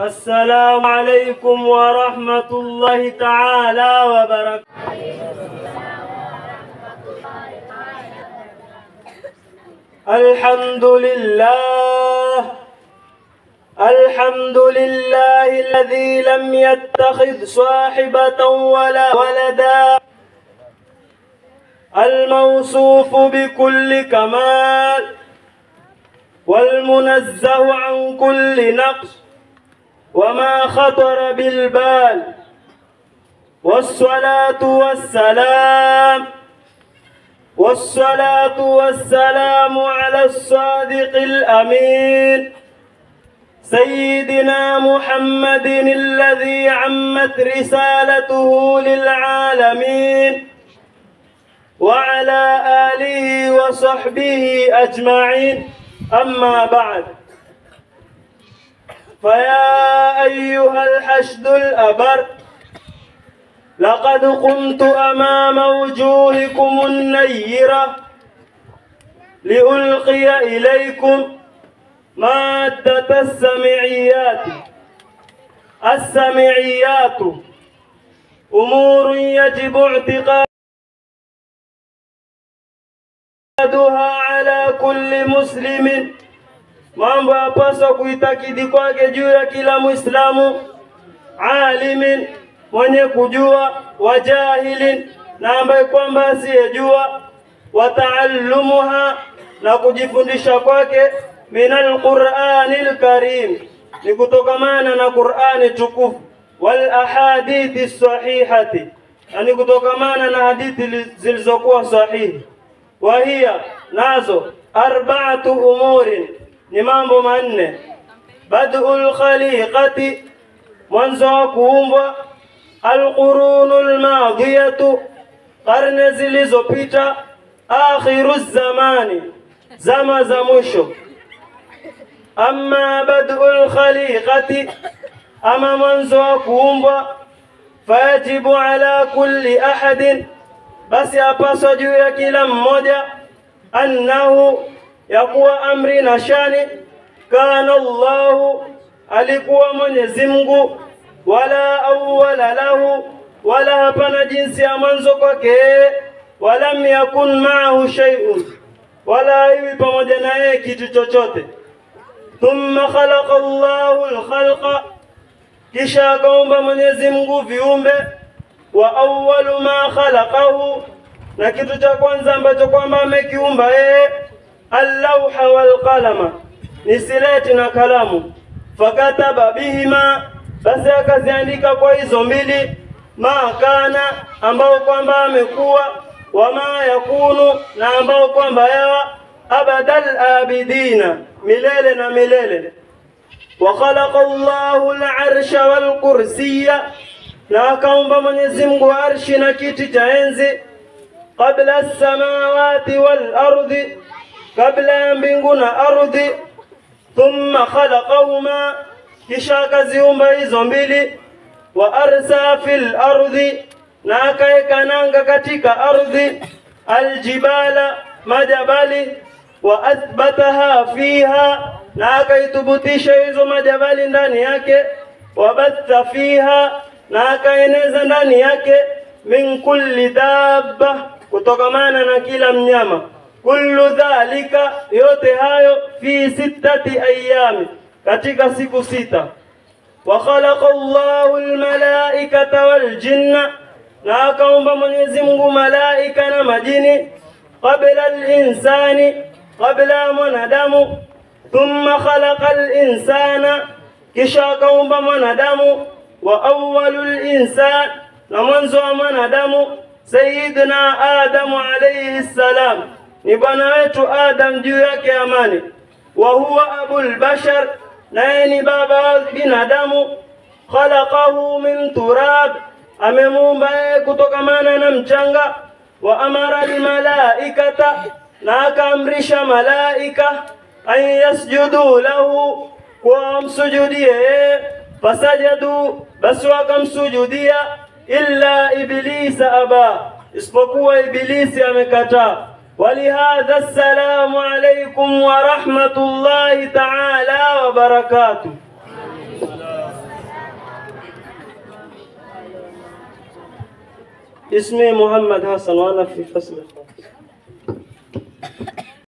السلام عليكم ورحمة الله تعالى وبركاته. الحمد لله الذي لم يتخذ صاحبة ولا ولدا، الموصوف بكل كمال والمنزه عن كل نقص وما خطر بالبال، والصلاة والسلام على الصادق الأمين سيدنا محمد الذي عمت رسالته للعالمين، وعلى آله وصحبه أجمعين. أما بعد، فيا أيها الحشد الأبر، لقد قمت أمام وجوهكم النيرة لألقي إليكم مادة السمعيات أمور يجب اعتقادها على كل مسلم، mambo yapaswa kuitakidi kwake juu ya kila Muislamu, alimin, mwenye kujua, wajahilin, na ambaye kwamba asiyejua, wataallumuha, na kujifundisha kwake, minal Qur'anil Karim, ni kutokamana na Qur'ani tukufu, wal ahadithi sahihati, ni kutokamana na hadithi zilizokuwa sahihi. Wahia, nazo, arba'atu umurin, ni mambo manne. Bad'ul khaliqati, mwanzo wa kuumbwa. Alqurunul madiyatu, karne zilizopita. Akhiruz zamani, zama za mwisho. Amma bad'ul khaliqati, ama mwanzo wa kuumbwa. Fayajibu ala kulli ahadin, basi yapaswa juu ya kila mmoja. Annahu, ya kuwa amri na shani. Kana Allahu, alikuwa Mwenyezi Mungu. Wala awwala lahu, wala hapana jinsi ya mwanzo kwake. Walam yakun ma'ahu shay'un, wala iwi pamoja na yeye kitu chochote. Thumma khalaqa Allahu al-khalqa, kisha akaumba Mwenyezi Mungu viumbe. Wa awwalu ma khalaqahu, na kitu cha kwanza ambacho kwamba amekiumba yeye, al-lawha wal qalama, ni sileti na kalamu. Fakataba bihima, basi akaziandika kwa hizo mbili. Ma kana, ambao kwamba amekuwa. Wa ma yakunu, na ambao kwamba yawa. Abadal abidina, milele na milele. Wa khalaqa Allahu al-arsha wal kursiyya, na akaumba Mwenyezi Mungu arshi na kiti cha enzi. Qabla as-samawati wal ardi, kabla ya mbingu na ardhi. Thumma khalaqahuma, kisha akaziumba hizo mbili. Wa arsa fil ardi, na akaeka nanga katika ardhi. Aljibala, majabali. Wa athbataha fiha, na akaithubutisha hizo majabali ndani yake. Wa batha fiha, na akaeneza ndani yake. Min kulli dabba, kutokamana na kila mnyama. Kullu dhalika, yote hayo. Fi 6 ayami, katika siku 6. Wa khalaqa Allahu al-malaikata wal jinna, na akaumba Mwenyezi Mungu malaika na majini. Qabla al-insani, qabla mwanadamu. Thumma khalaqa al-insana, kisha akaumba mwanadamu. Wa awwalul insan, na mwanzo wa mwanadamu. Sayyidina Adamu alayhi salam, ni bwana wetu Adam, juu yake amani. Wa huwa abul bashar, naye ni baba wa binadamu. Khalaqahu min turab, amemuumba kutokamana na mchanga. Wa amara al-malaikata, na akaamrisha malaika. An yasjudu lahu, kwa msujudie. Fasajadu, basi wakamsujudia. Illa iblisa aba, isipokuwa ibilisi amekataa. ولهذا السلام عليكم ورحمة الله تعالى وبركاته. اسمي محمد حسن وأنا في فصل الخامس.